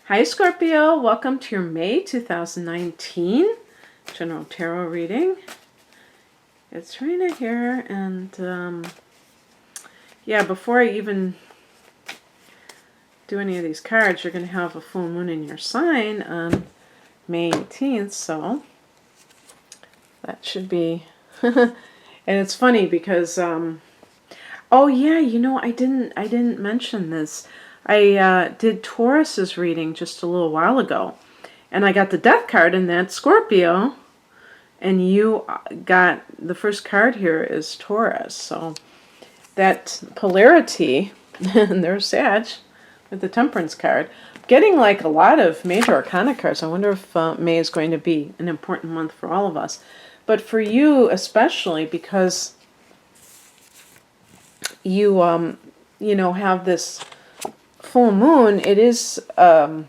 Hi Scorpio, welcome to your May 2019 General Tarot reading. It's Rena here, and yeah, before I even do any of these cards, you're going to have a full moon in your sign on May 18th, so that should be... and it's funny because, oh yeah, you know, I didn't mention this. I did Taurus's reading just a little while ago, and I got the death card, and that's Scorpio, and you got the first card here is Taurus. So that polarity, and there's Sag with the Temperance card. Getting like a lot of major arcana cards. I wonder if May is going to be an important month for all of us, but for you especially, because you you know, have this full moon. It is an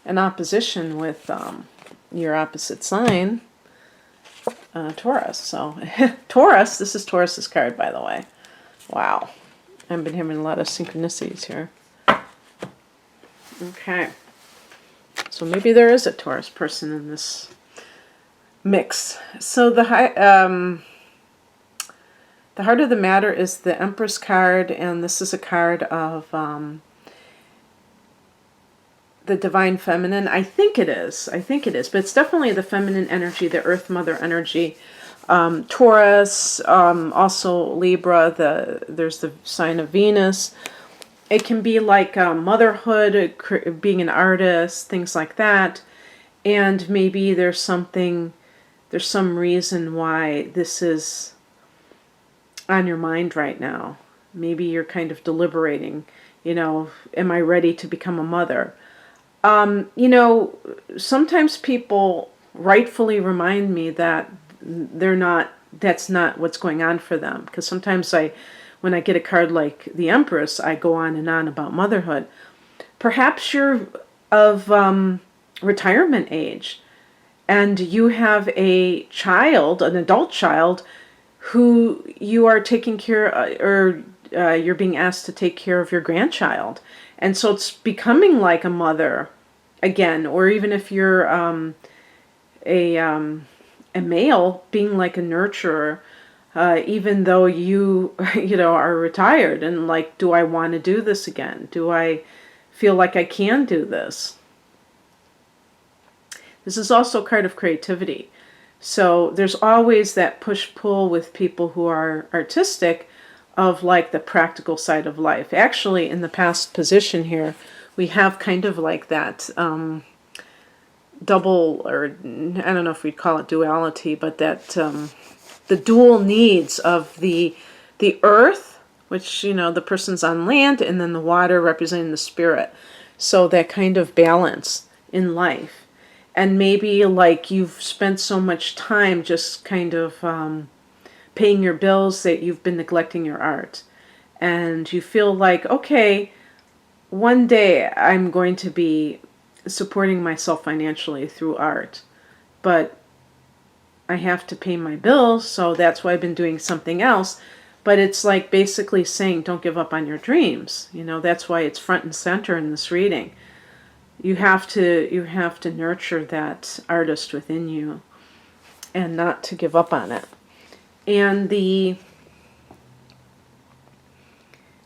opposition with your opposite sign, Taurus. So Taurus, this is Taurus's card, by the way. Wow, I've been having a lot of synchronicities here. Okay, so maybe there is a Taurus person in this mix. So the heart of the matter is the Empress card, and this is a card of the Divine Feminine. I think it is, but it's definitely the feminine energy, the Earth Mother energy. Taurus, also Libra, there's the sign of Venus. It can be like motherhood, being an artist, things like that. And maybe there's some reason why this is on your mind right now. Maybe you're kind of deliberating, you know, am I ready to become a mother? You know, sometimes people rightfully remind me that that's not what's going on for them. Because sometimes when I get a card like the Empress, I go on and on about motherhood. Perhaps you're of retirement age, and you have a child, an adult child, who you are taking care of, or you're being asked to take care of your grandchild. And so it's becoming like a mother again, or even if you're a male, being like a nurturer, even though you know, are retired, and like, do I want to do this again? Do I feel like I can do this? This is also a card of creativity. So there's always that push-pull with people who are artistic of like the practical side of life. Actually, in the past position here, we have kind of like that double, or I don't know if we'd call it duality, but that the dual needs of the earth, which, you know, the person's on land, and then the water representing the spirit. So that kind of balance in life. And maybe like you've spent so much time just kind of paying your bills that you've been neglecting your art. And you feel like, okay, one day I'm going to be supporting myself financially through art, but I have to pay my bills, so that's why I've been doing something else. But it's like basically saying, don't give up on your dreams. You know, that's why it's front and center in this reading. You have to nurture that artist within you and not to give up on it. And the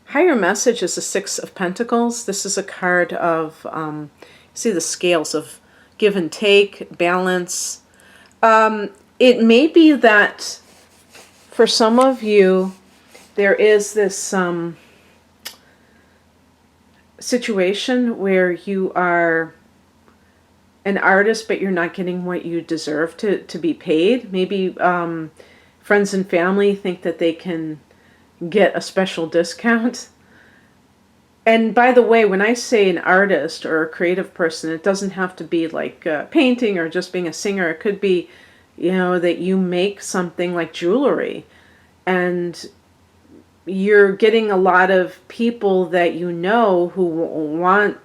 higher message is the Six of Pentacles. This is a card of, see the scales of give and take, balance. It may be that for some of you, there is this situation where you are an artist, but you're not getting what you deserve to be paid. Maybe friends and family think that they can get a special discount. And by the way, when I say an artist or a creative person, it doesn't have to be like painting or just being a singer. It could be, you know, that you make something like jewelry, and you're getting a lot of people that you know who want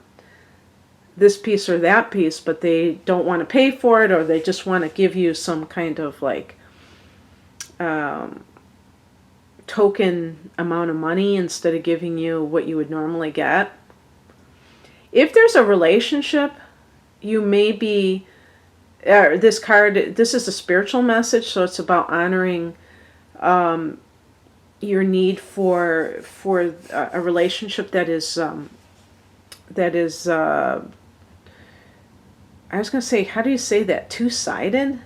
this piece or that piece, but they don't want to pay for it, or they just want to give you some kind of like token amount of money instead of giving you what you would normally get. if there's a relationship, you may be, this card, this is a spiritual message, so it's about honoring your need for a relationship that is I was going to say, how do you say that? Two-sided?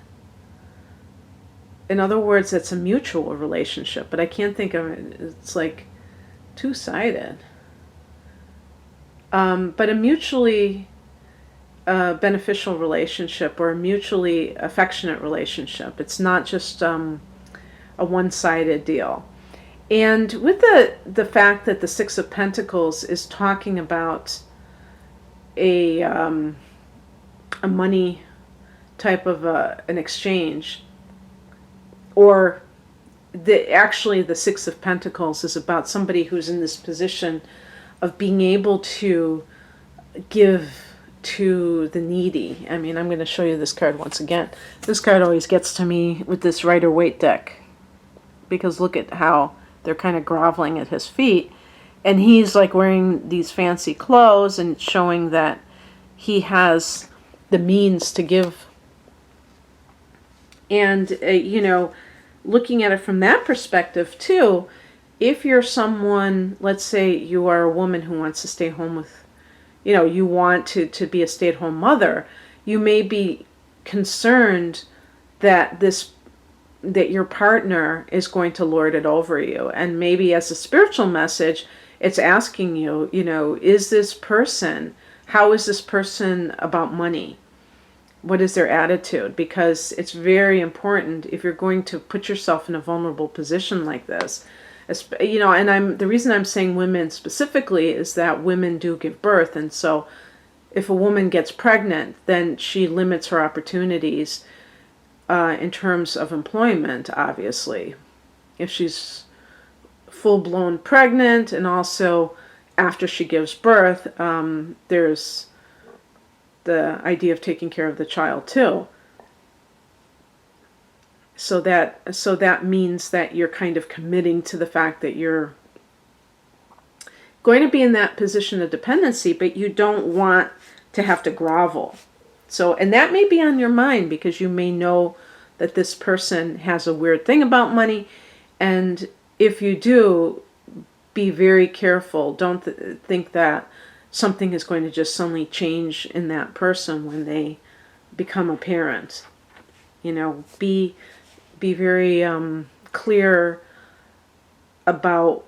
In other words, it's a mutual relationship, but I can't think of it. It's like two-sided. But a mutually beneficial relationship, or a mutually affectionate relationship. It's not just a one-sided deal. And with the fact that the Six of Pentacles is talking about a money type of an exchange, or actually the Six of Pentacles is about somebody who's in this position of being able to give to the needy. I mean, I'm going to show you this card once again. This card always gets to me with this Rider-Waite deck, because look at how they're kind of groveling at his feet, and he's like wearing these fancy clothes and showing that he has the means to give. And looking at it from that perspective too, if you're someone, let's say you are a woman who wants to stay home with, you want to be a stay-at-home mother, you may be concerned that your partner is going to lord it over you. And maybe as a spiritual message, it's asking you, how is this person about money? What is their attitude? Because it's very important if you're going to put yourself in a vulnerable position like this. And the reason I'm saying women specifically is that women do give birth. And so if a woman gets pregnant, then she limits her opportunities in terms of employment, obviously. If she's full-blown pregnant, and also after she gives birth, there's the idea of taking care of the child too. So that means that you're kind of committing to the fact that you're going to be in that position of dependency, but you don't want to have to grovel. So, and that may be on your mind because you may know that this person has a weird thing about money. And if you do, be very careful. Don't think that something is going to just suddenly change in that person when they become a parent. Be very clear about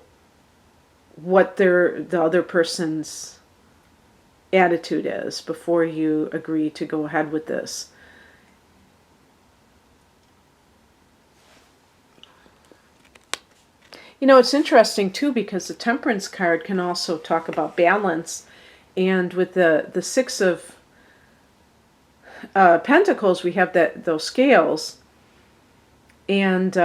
what the other person's attitude is before you agree to go ahead with this. It's interesting too, because the Temperance card can also talk about balance. And with the Six of Pentacles, we have those scales. And,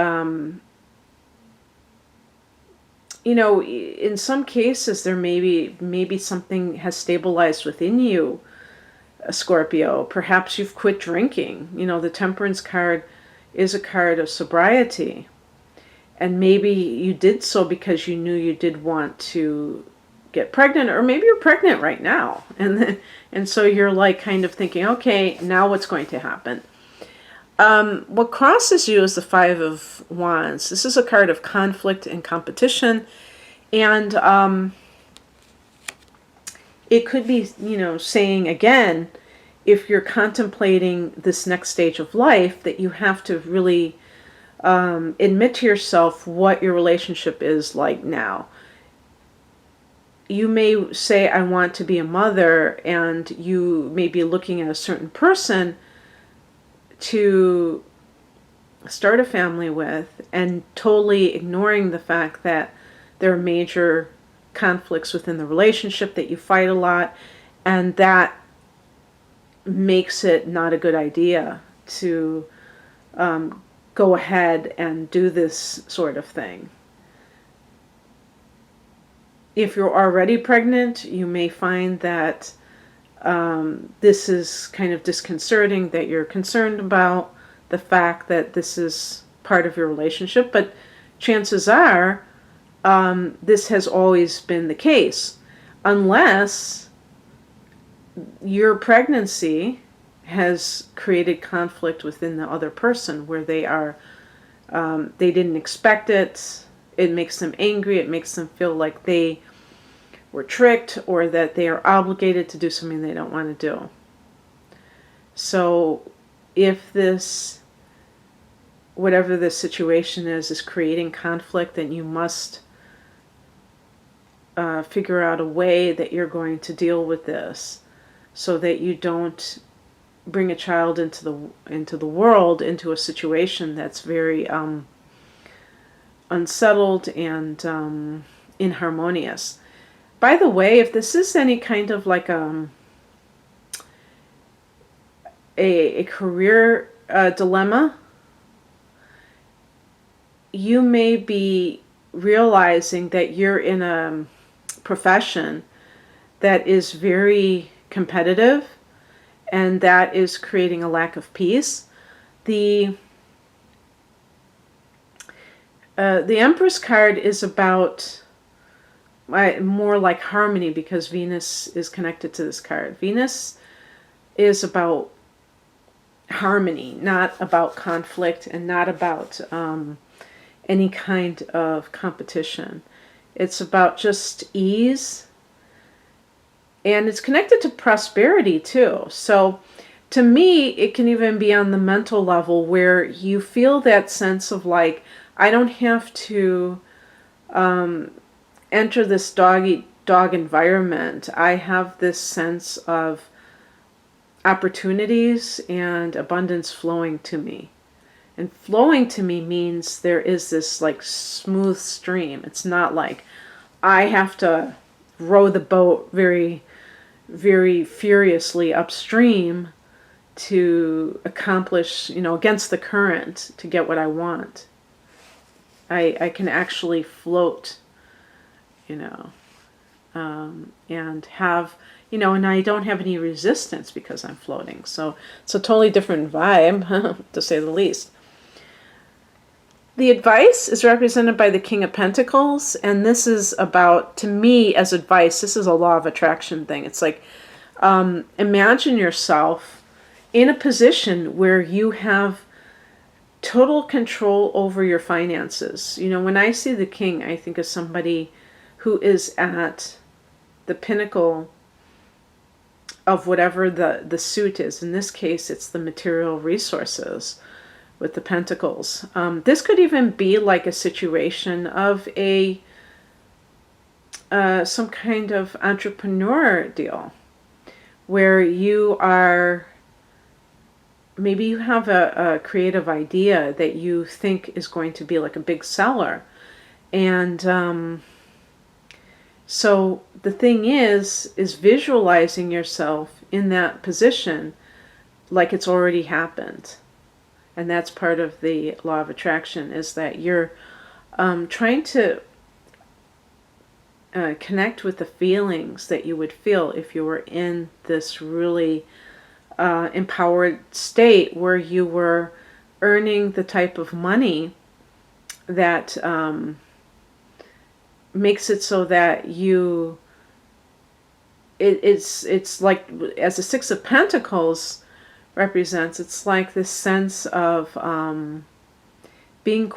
in some cases, there maybe something has stabilized within you, Scorpio. Perhaps you've quit drinking. The Temperance card is a card of sobriety. And maybe you did so because you knew you did want to get pregnant, or maybe you're pregnant right now. And so you're like kind of thinking, okay, now what's going to happen? What crosses you is the Five of Wands. This is a card of conflict and competition. And it could be, saying again, if you're contemplating this next stage of life, that you have to really admit to yourself what your relationship is like now. You may say, I want to be a mother, and you may be looking at a certain person to start a family with, and totally ignoring the fact that there are major conflicts within the relationship, that you fight a lot, and that makes it not a good idea to go ahead and do this sort of thing. If you're already pregnant, you may find that this is kind of disconcerting, that you're concerned about the fact that this is part of your relationship, but chances are this has always been the case, unless your pregnancy has created conflict within the other person where they didn't expect it. It makes them angry. It makes them feel like they were tricked or that they are obligated to do something they don't want to do. So if this, whatever this situation is creating conflict, then you must figure out a way that you're going to deal with this so that you don't bring a child into the world, into a situation that's very unsettled and inharmonious. By the way, if this is any kind of like a career dilemma, you may be realizing that you're in a profession that is very competitive, and that is creating a lack of peace. The Empress card is about more like harmony, because Venus is connected to this card. Venus is about harmony, not about conflict, and not about any kind of competition. It's about just ease, and it's connected to prosperity too. So to me, it can even be on the mental level where you feel that sense of like, I don't have to enter this dog environment. I have this sense of opportunities and abundance flowing to me. And flowing to me means there is this like smooth stream. It's not like I have to row the boat very, very furiously upstream to accomplish, against the current to get what I want. I can actually float, and have, and I don't have any resistance because I'm floating. So it's a totally different vibe, to say the least. The advice is represented by the King of Pentacles, and this is about, to me, as advice, this is a law of attraction thing. It's like, imagine yourself in a position where you have total control over your finances. When I see the king, I think of somebody who is at the pinnacle of whatever the suit is. In this case, it's the material resources with the pentacles. This could even be like a situation of some kind of entrepreneur deal where you are, maybe you have a creative idea that you think is going to be like a big seller. And so the thing is visualizing yourself in that position like it's already happened. And that's part of the law of attraction, is that you're trying to connect with the feelings that you would feel if you were in this really empowered state where you were earning the type of money that makes it so that it's like, as the Six of Pentacles represents, it's like this sense of being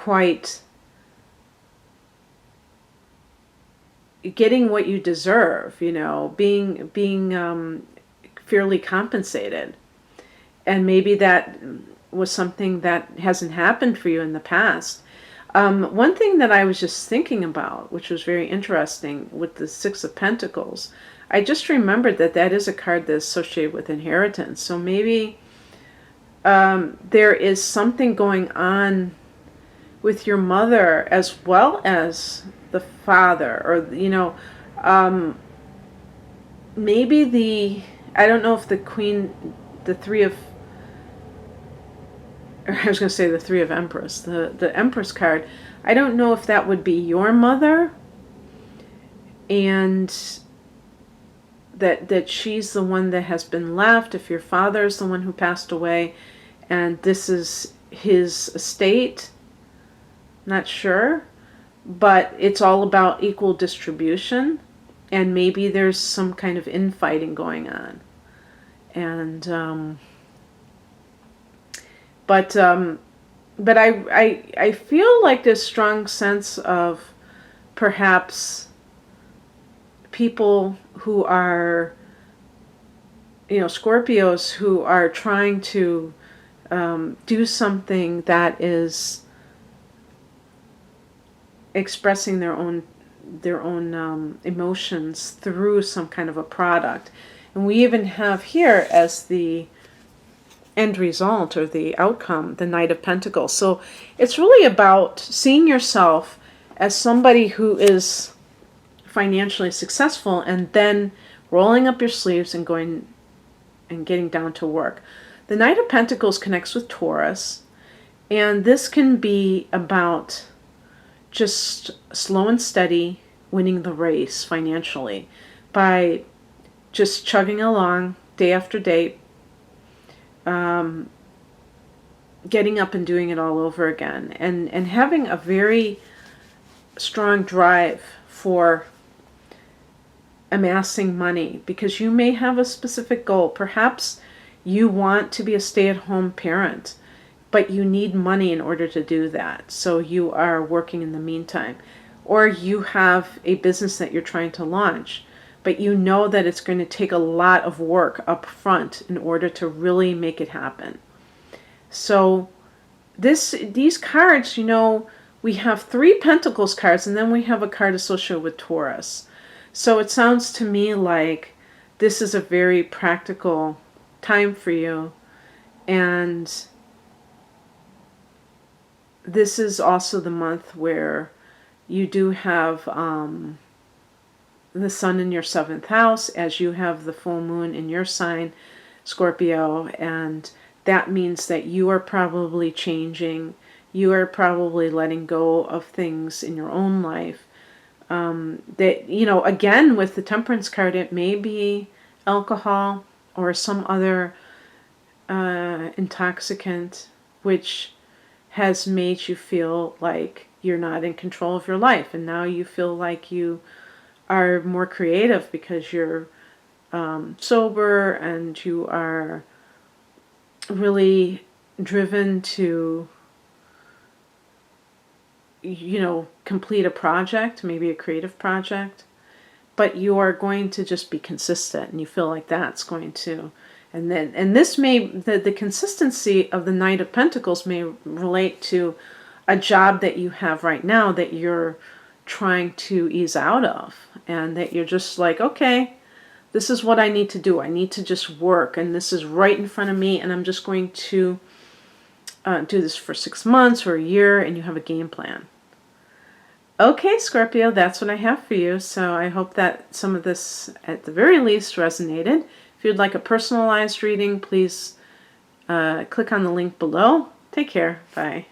getting what you deserve, being fairly compensated. And maybe that was something that hasn't happened for you in the past. One thing that I was just thinking about, which was very interesting with the Six of Pentacles, I just remembered that is a card that's associated with inheritance. So maybe there is something going on with your mother as well as the father, or maybe I don't know if the Queen, the Three of, or I was going to say the Three of Empress, the Empress card, I don't know if that would be your mother, and that she's the one that has been left, if your father is the one who passed away and this is his estate. Not sure, but it's all about equal distribution, and maybe there's some kind of infighting going on. And but I feel like this strong sense of perhaps people who are, Scorpios who are trying to do something that is expressing their own emotions through some kind of a product. And we even have here as the end result or the outcome, the Knight of Pentacles. So it's really about seeing yourself as somebody who is financially successful and then rolling up your sleeves and going and getting down to work. The Knight of Pentacles connects with Taurus, and this can be about just slow and steady winning the race financially by just chugging along day after day, getting up and doing it all over again, and having a very strong drive for amassing money, because you may have a specific goal. Perhaps you want to be a stay-at-home parent, but you need money in order to do that. So you are working in the meantime. Or you have a business that you're trying to launch, but you know that it's going to take a lot of work up front in order to really make it happen. So these cards, we have 3 Pentacles cards, and then we have a card associated with Taurus. So it sounds to me like this is a very practical time for you. And this is also the month where you do have the sun in your 7th house, as you have the full moon in your sign, Scorpio. And that means that you are probably changing. You are probably letting go of things in your own life. That, again, with the Temperance card, it may be alcohol or some other intoxicant which has made you feel like you're not in control of your life. And now you feel like you are more creative because you're sober, and you are really driven to complete a project, maybe a creative project, but you are going to just be consistent, and you feel like that's going to, and this may, the consistency of the Knight of Pentacles may relate to a job that you have right now that you're trying to ease out of, and that you're just like, okay, this is what I need to do. I need to just work, and this is right in front of me, and I'm just going to do this for 6 months or a year, and you have a game plan. Okay, Scorpio, that's what I have for you. So I hope that some of this, at the very least, resonated. If you'd like a personalized reading, please click on the link below. Take care. Bye.